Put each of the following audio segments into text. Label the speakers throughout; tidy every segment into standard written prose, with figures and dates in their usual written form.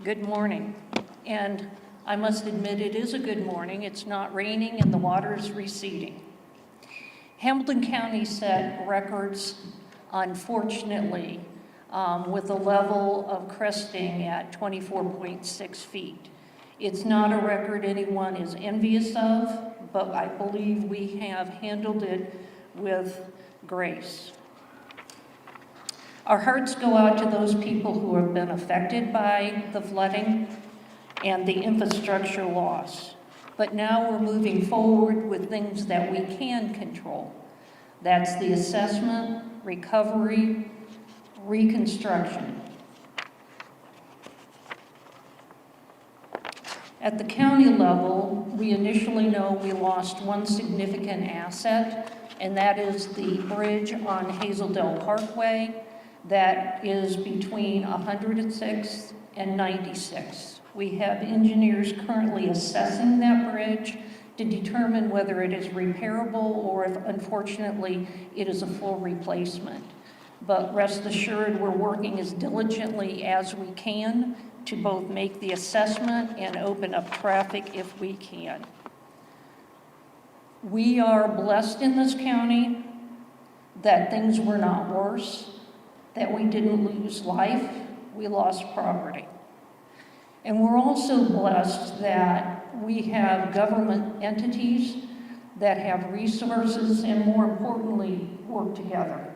Speaker 1: Good morning. And I must admit it is a good morning. It's not raining and the water is receding. Hamilton County set records, unfortunately, with a level of cresting at 24.6 feet. It's not a record anyone is envious of, but I believe we have handled it with grace. Our hearts go out to those people who have been affected by the flooding and the infrastructure loss. But now we're moving forward with things that we can control. That's the assessment, recovery, reconstruction. At the county level, we initially know we lost one significant asset, and that is the bridge on Hazel Dell Parkway that is between 106th and 96th. We have engineers currently assessing that bridge to determine whether it is repairable or if, unfortunately, it is a full replacement. But rest assured, we're working as diligently as we can to both make the assessment and open up traffic if we can. We are blessed in this county that things were not worse, that we didn't lose life, we lost property. And we're also blessed that we have government entities that have resources and, more importantly, work together.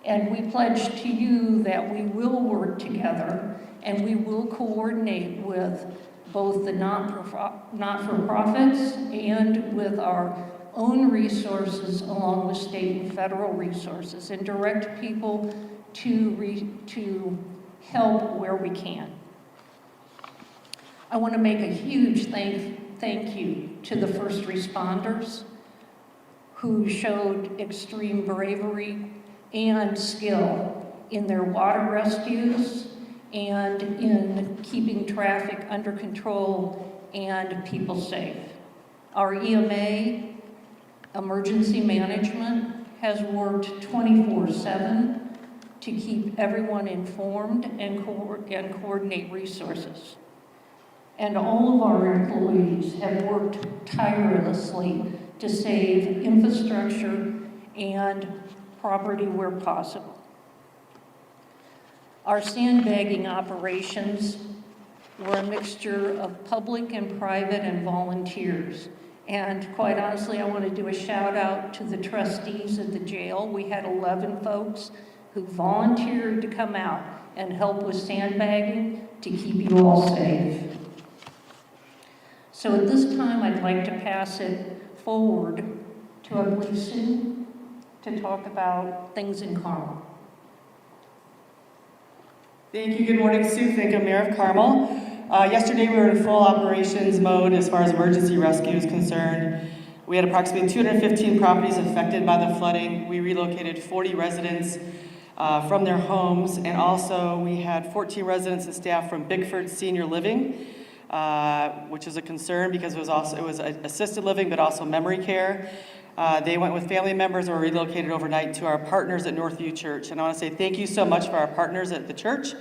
Speaker 1: And we pledge to you that we will work together and we will coordinate with both the not-for-profits and with our own resources along with state and federal resources and direct people to help where we can. I want to make a huge thank you to the first responders who showed extreme bravery and skill in their water rescues and in keeping traffic under control and people safe. Our EMA, emergency management, has worked 24/7 to keep everyone informed and coordinate resources. And all of our employees have worked tirelessly to save infrastructure and property where possible. Our sandbagging operations were a mixture of public and private and volunteers. And quite honestly, I want to do a shout out to the trustees of the jail. We had 11 folks who volunteered to come out and help with sandbagging to keep you all safe. So at this time, I'd like to pass it forward to our police Sue to talk about things in Carmel.
Speaker 2: Thank you. Good morning, Sue Finka, Mayor of Carmel. Yesterday we were in full operations mode as far as emergency rescue is concerned. We had approximately 215 properties affected by the flooding. We relocated 40 residents from their homes, and also we had 14 residents and staff from Bickford Senior Living, which is a concern because it was assisted living but also memory care. They went with family members or were relocated overnight to our partners at Northview Church. And I want to say thank you so much for our partners at the church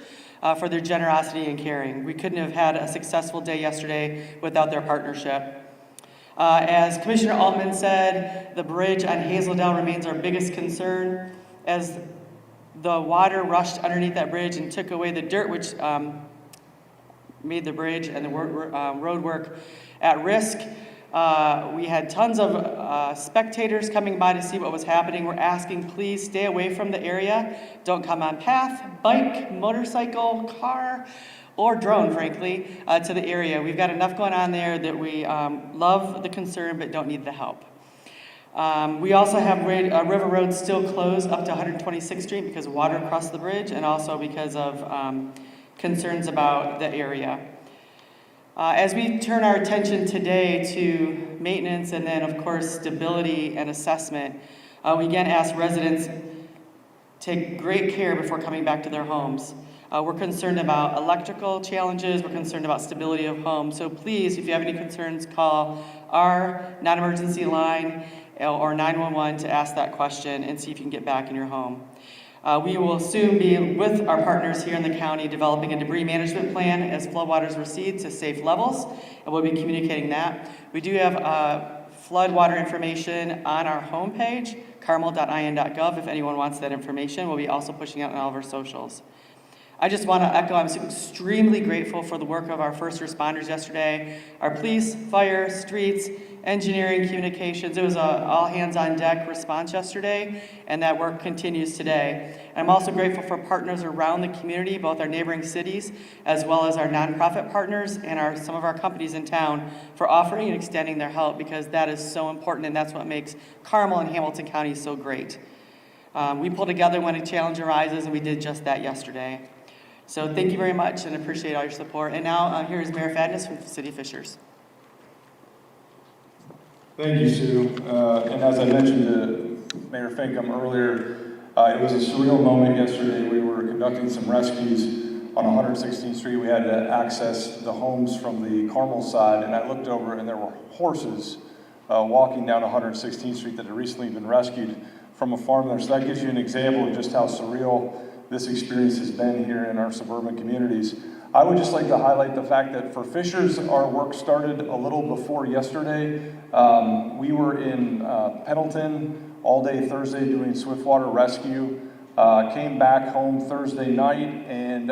Speaker 2: for their generosity and caring. We couldn't have had a successful day yesterday without their partnership. As Commissioner Altman said, the bridge on Hazel Dell remains our biggest concern as the water rushed underneath that bridge and took away the dirt, which made the bridge and the road work at risk. We had tons of spectators coming by to see what was happening. We're asking, please stay away from the area. Don't come on path, bike, motorcycle, car, or drone, frankly, to the area. We've got enough going on there that we love the concern but don't need the help. We also have River Road still closed up to 126th Street because of water across the bridge and also because of concerns about the area. As we turn our attention today to maintenance and then, of course, stability and assessment, we again ask residents take great care before coming back to their homes. We're concerned about electrical challenges. We're concerned about stability of homes. So please, if you have any concerns, call our non-emergency line or 911 to ask that question and see if you can get back in your home. We will soon be, with our partners here in the county, developing a debris management plan as floodwaters recede to safe levels, and we'll be communicating that. We do have floodwater information on our homepage, carmel.in.gov, if anyone wants that information. We'll be also pushing out on all of our socials. I just want to echo, I'm extremely grateful for the work of our first responders yesterday, our police, fire, streets, engineering, communications. It was an all hands on deck response yesterday, and that work continues today. And I'm also grateful for partners around the community, both our neighboring cities, as well as our nonprofit partners and some of our companies in town for offering and extending their help, because that is so important, and that's what makes Carmel and Hamilton County so great. We pull together when a challenge arises, and we did just that yesterday. So thank you very much, and appreciate all your support. And now here is Mayor Fadness from the City of Fishers.
Speaker 3: Thank you, Sue. And as I mentioned to Mayor Finkham earlier, it was a surreal moment yesterday. We were conducting some rescues on 116th Street. We had to access the homes from the Carmel side, and I looked over and there were horses walking down 116th Street that had recently been rescued from a farm there. So that gives you an example of just how surreal this experience has been here in our suburban communities. I would just like to highlight the fact that for Fishers, our work started a little before yesterday. We were in Pendleton all day Thursday doing swiftwater rescue. Came back home Thursday night, and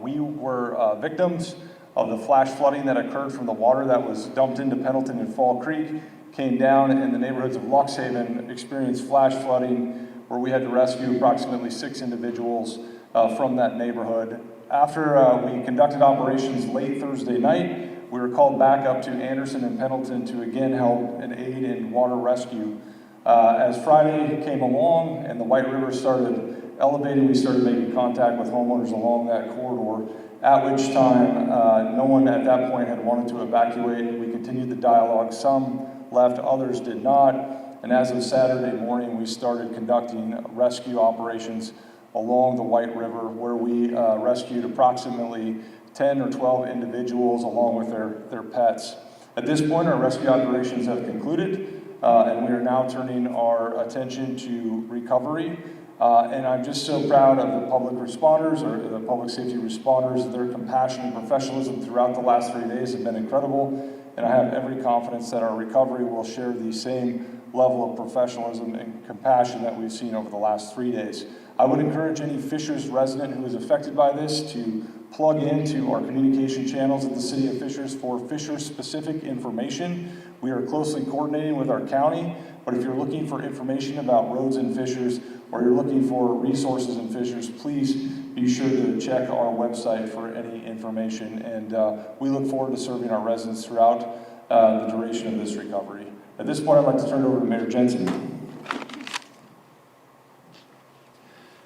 Speaker 3: we were victims of the flash flooding that occurred from the water that was dumped into Pendleton and Fall Creek. Came down in the neighborhoods of Luxhaven, experienced flash flooding, where we had to rescue approximately 6 individuals from that neighborhood. After we conducted operations late Thursday night, we were called back up to Anderson and Pendleton to again help and aid in water rescue. As Friday came along and the White River started elevating, we started making contact with homeowners along that corridor, at which time no one at that point had wanted to evacuate. We continued the dialogue. Some left, others did not. And as of Saturday morning, we started conducting rescue operations along the White River, where we rescued approximately 10 or 12 individuals along with their pets. At this point, our rescue operations have concluded, and we are now turning our attention to recovery. And I'm just so proud of the public responders, or the public safety responders. Their compassion and professionalism throughout the last 3 days have been incredible, and I have every confidence that our recovery will share the same level of professionalism and compassion that we've seen over the last 3 days. I would encourage any Fishers resident who is affected by this to plug into our communication channels at the City of Fishers for Fishers-specific information. We are closely coordinating with our county, but if you're looking for information about roads in Fishers, or you're looking for resources in Fishers, please be sure to check our website for any information. And we look forward to serving our residents throughout the duration of this recovery. At this point, I'd like to turn it over to Mayor Jensen.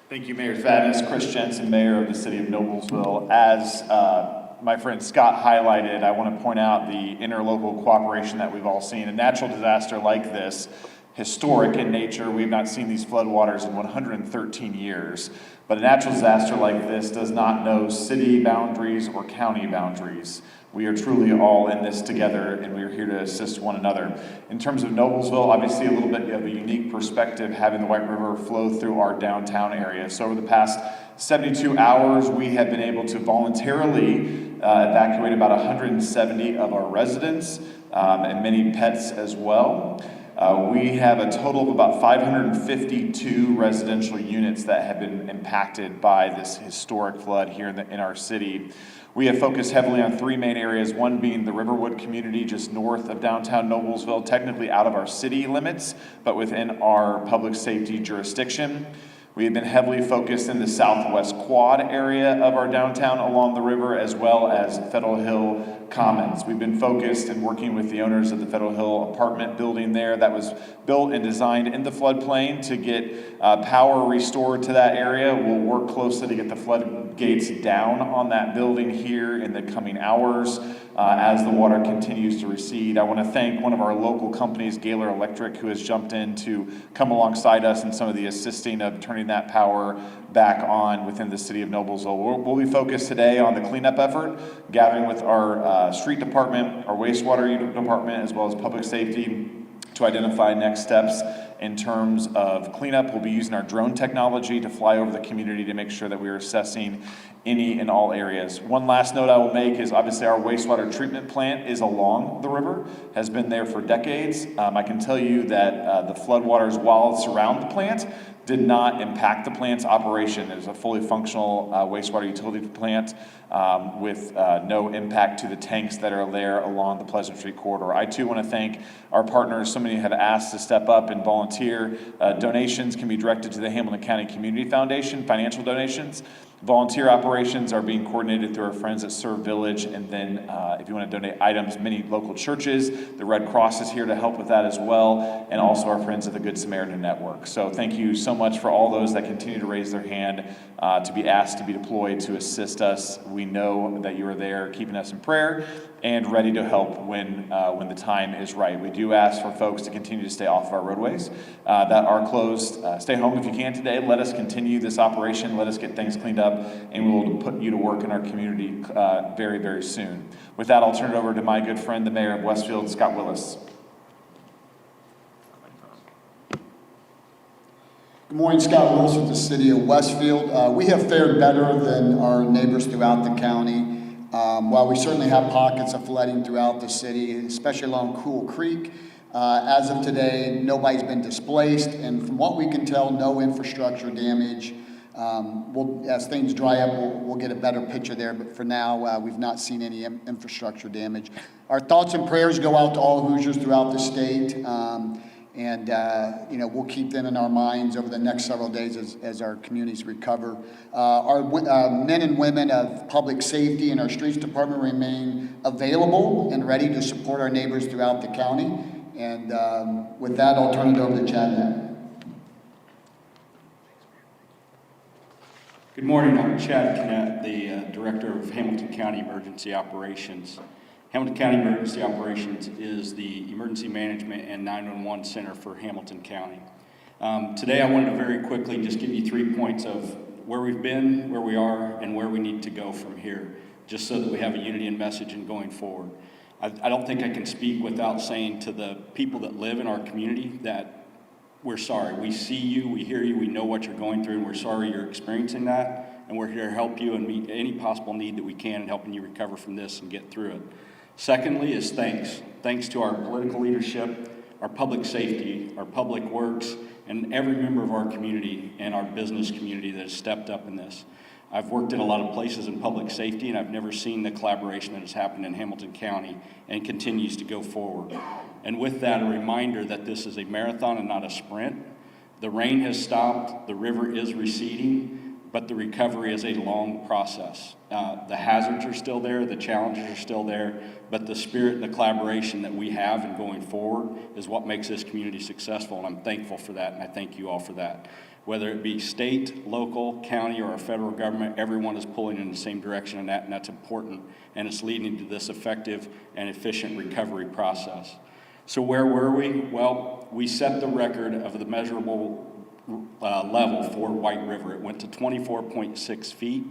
Speaker 4: Thank you, Mayor Fadness. Chris Jensen, Mayor of the City of Noblesville. As my friend Scott highlighted, I want to point out the interlocal cooperation that we've all seen. A natural disaster like this, historic in nature, we've not seen these floodwaters in 113 years. But a natural disaster like this does not know city boundaries or county boundaries. We are truly all in this together, and we are here to assist one another. In terms of Noblesville, obviously a little bit of a unique perspective having the White River flow through our downtown area. So over the past 72 hours, we have been able to voluntarily evacuate about 170 of our residents and many pets as well. We have a total of about 552 residential units that have been impacted by this historic flood here in our city. We have focused heavily on 3 main areas, one being the Riverwood community just north of downtown Noblesville, technically out of our city limits, but within our public safety jurisdiction. We have been heavily focused in the southwest quad area of our downtown along the river, as well as Federal Hill Commons. We've been focused and working with the owners of the Federal Hill apartment building there that was built and designed in the floodplain to get power restored to that area. We'll work closely to get the floodgates down on that building here in the coming hours as the water continues to recede. I want to thank one of our local companies, Gaylor Electric, who has jumped in to come alongside us in some of the assisting of turning that power back on within the city of Noblesville. We'll be focused today on the cleanup effort, gathering with our street department, our wastewater department, as well as public safety to identify next steps in terms of cleanup. We'll be using our drone technology to fly over the community to make sure that we are assessing any and all areas. One last note I will make is obviously our wastewater treatment plant is along the river, has been there for decades. I can tell you that the floodwaters, while surround the plant, did not impact the plant's operation. It is a fully functional wastewater utility plant with no impact to the tanks that are there along the Pleasant Street corridor. I too want to thank our partners. So many have asked to step up and volunteer. Donations can be directed to the Hamilton County Community Foundation, financial donations. Volunteer operations are being coordinated through our friends at Serve Village, and then if you want to donate items, many local churches, the Red Cross is here to help with that as well, and also our friends at the Good Samaritan Network. So thank you so much for all those that continue to raise their hand to be asked to be deployed to assist us. We know that you are there keeping us in prayer and ready to help when the time is right. We do ask for folks to continue to stay off of our roadways that are closed. Stay home if you can today. Let us continue this operation. Let us get things cleaned up, and we will put you to work in our community very, very soon. With that, I'll turn it over to my good friend, the mayor of Westfield, Scott Willis.
Speaker 5: Good morning, Scott Willis with the city of Westfield. We have fared better than our neighbors throughout the county. While we certainly have pockets of flooding throughout the city, especially along Cool Creek, as of today, nobody's been displaced, and from what we can tell, no infrastructure damage. As things dry up, we'll get a better picture there, but for now, we've not seen any infrastructure damage. Our thoughts and prayers go out to all Hoosiers throughout the state, and we'll keep them in our minds over the next several days as our communities recover. Our men and women of public safety and our streets department remain available and ready to support our neighbors throughout the county. And with that, I'll turn it over to Chad now.
Speaker 6: Good morning, I'm Chad Kinnett, the Director of Hamilton County Emergency Operations. Hamilton County Emergency Operations is the emergency management and 911 center for Hamilton County. Today I wanted to very quickly just give you 3 points of where we've been, where we are, and where we need to go from here, just so that we have a unity and message in going forward. I don't think I can speak without saying to the people that live in our community that we're sorry. We see you, we hear you, we know what you're going through, and we're sorry you're experiencing that, and we're here to help you and meet any possible need that we can in helping you recover from this and get through it. Secondly is thanks. Thanks to our political leadership, our public safety, our public works, and every member of our community and our business community that has stepped up in this. I've worked in a lot of places in public safety, and I've never seen the collaboration that has happened in Hamilton County and continues to go forward. And with that, a reminder that this is a marathon and not a sprint. The rain has stopped, the river is receding, but the recovery is a long process. The hazards are still there, the challenges are still there, but the spirit and the collaboration that we have in going forward is what makes this community successful, and I'm thankful for that, and I thank you all for that. Whether it be state, local, county, or our federal government, everyone is pulling in the same direction, and that's important, and it's leading to this effective and efficient recovery process. So where were we? Well, we set the record of the measurable level for White River. It went to 24.6 feet.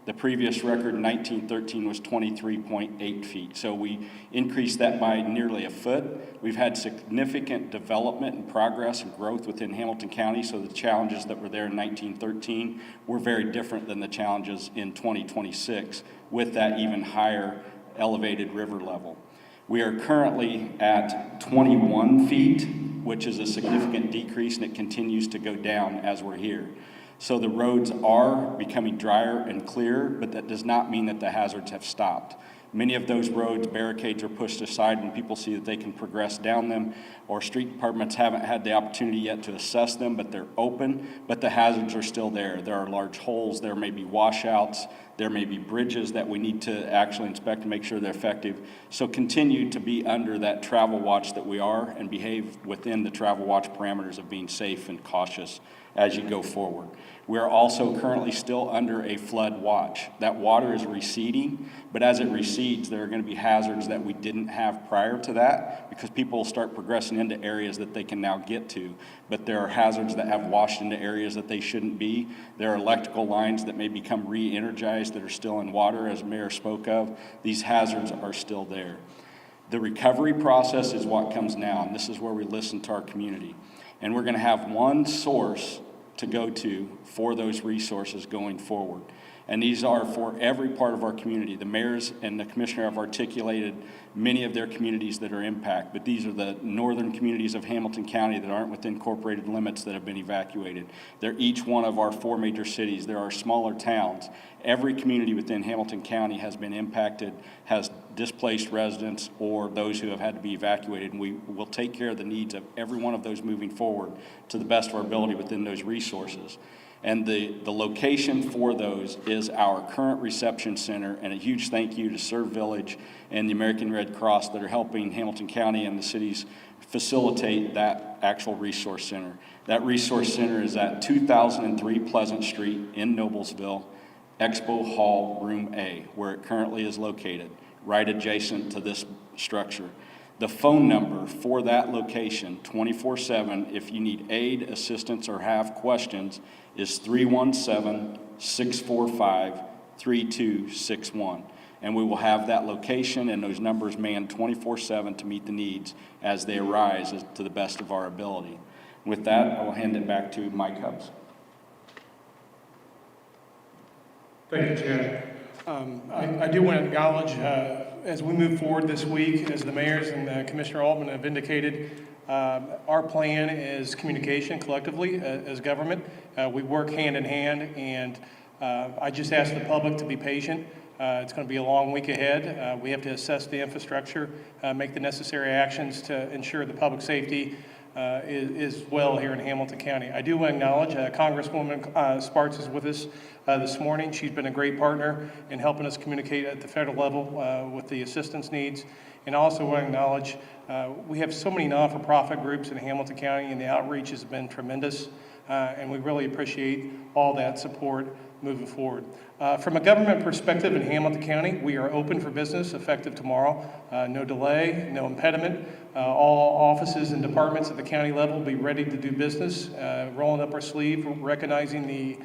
Speaker 6: The previous record in 1913 was 23.8 feet. So we increased that by nearly a foot. We've had significant development and progress and growth within Hamilton County. So the challenges that were there in 1913 were very different than the challenges in 2026 with that even higher elevated river level. We are currently at 21 feet, which is a significant decrease, and it continues to go down as we're here. So the roads are becoming drier and clearer, but that does not mean that the hazards have stopped. Many of those roads, barricades are pushed aside when people see that they can progress down them, or street departments haven't had the opportunity yet to assess them, but they're open, but the hazards are still there. There are large holes, there may be washouts, there may be bridges that we need to actually inspect and make sure they're effective. So continue to be under that travel watch that we are and behave within the travel watch parameters of being safe and cautious as you go forward. We are also currently still under a flood watch. That water is receding, but as it recedes, there are going to be hazards that we didn't have prior to that because people will start progressing into areas that they can now get to. But there are hazards that have washed into areas that they shouldn't be. There are electrical lines that may become re-energized that are still in water, as the mayor spoke of. These hazards are still there. The recovery process is what comes now, and this is where we listen to our community. And we're going to have one source to go to for those resources going forward. And these are for every part of our community. The mayors and the commissioner have articulated many of their communities that are impacted, but these are the northern communities of Hamilton County that aren't within incorporated limits that have been evacuated. They're each one of our 4 major cities. There are smaller towns. Every community within Hamilton County has been impacted, has displaced residents or those who have had to be evacuated, and we will take care of the needs of every one of those moving forward to the best of our ability within those resources. And the location for those is our current reception center, and a huge thank you to Serve Village and the American Red Cross that are helping Hamilton County and the cities facilitate that actual resource center. That resource center is at 2003 Pleasant Street in Noblesville, Expo Hall, Room A, where it currently is located, right adjacent to this structure. The phone number for that location, 24/7, if you need aid, assistance, or have questions, is 317-645-3261. And we will have that location and those numbers manned 24/7 to meet the needs as they arise to the best of our ability. With that, I will hand it back to Mike Hubbs.
Speaker 7: Thank you, Chad. I do want to acknowledge, as we move forward this week, as the mayors and Commissioner Altman have indicated, our plan is communication collectively as government. We work hand in hand, and I just ask the public to be patient. It's going to be a long week ahead. We have to assess the infrastructure, make the necessary actions to ensure the public safety is well here in Hamilton County. I do want to acknowledge Congresswoman Sparks is with us this morning. She's been a great partner in helping us communicate at the federal level with the assistance needs. And I also want to acknowledge we have so many non-for-profit groups in Hamilton County, and the outreach has been tremendous. And we really appreciate all that support moving forward. From a government perspective in Hamilton County, we are open for business effective tomorrow. No delay, no impediment. All offices and departments at the county level will be ready to do business, rolling up our sleeve, recognizing the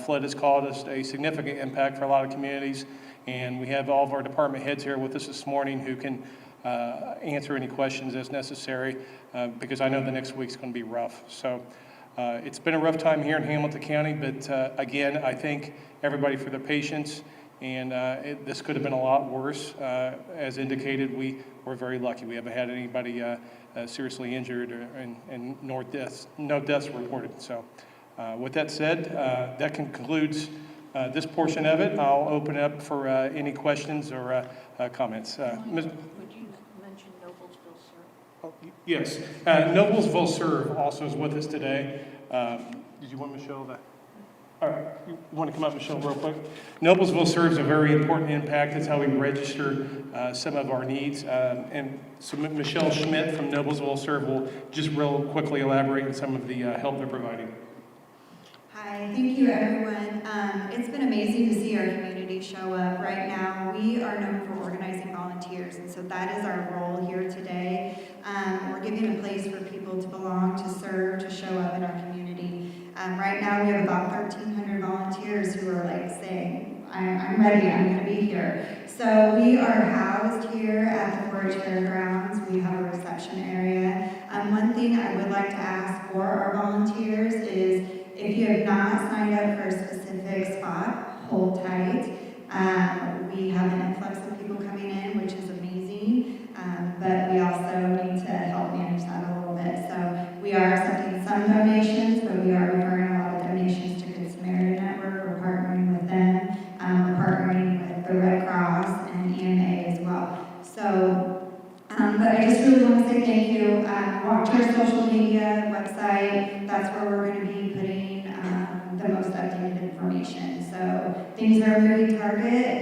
Speaker 7: flood has caused a significant impact for a lot of communities. And we have all of our department heads here with us this morning who can answer any questions as necessary, because I know the next week's going to be rough. So it's been a rough time here in Hamilton County, but again, I thank everybody for their patience, and this could have been a lot worse. As indicated, we're very lucky. We haven't had anybody seriously injured and no deaths reported. So with that said, that concludes this portion of it. I'll open it up for any questions or comments.
Speaker 1: Would you mention Noblesville, sir?
Speaker 7: Oh, yes, Noblesville Serve also is with us today. Did you want Michelle to? All right, you want to come up, Michelle, real quick? Noblesville serves a very important impact. That's how we register some of our needs. And so Michelle Schmidt from Noblesville Serve will just real quickly elaborate on some of the help they're providing.
Speaker 8: Hi, thank you everyone. It's been amazing to see our community show up. Right now, we are known for organizing volunteers, and so that is our role here today. We're giving a place for people to belong, to serve, to show up in our community. Right now, we have about 1,300 volunteers who are like saying, I'm ready, I'm going to be here. So we are housed here at the 4-H Fairgrounds. We have a reception area. One thing I would like to ask for our volunteers is, if you have not signed up for a specific spot, hold tight. We have an influx of people coming in, which is amazing, but we also need to help manage that a little bit. So we are accepting some donations, but we are referring a lot of donations to Good Samaritan Network. We're partnering with them. We're partnering with the Red Cross and EMA as well. So, but I just really want to say thank you. Watch our social media website. That's where we're going to be putting the most updated information. So things are moving target,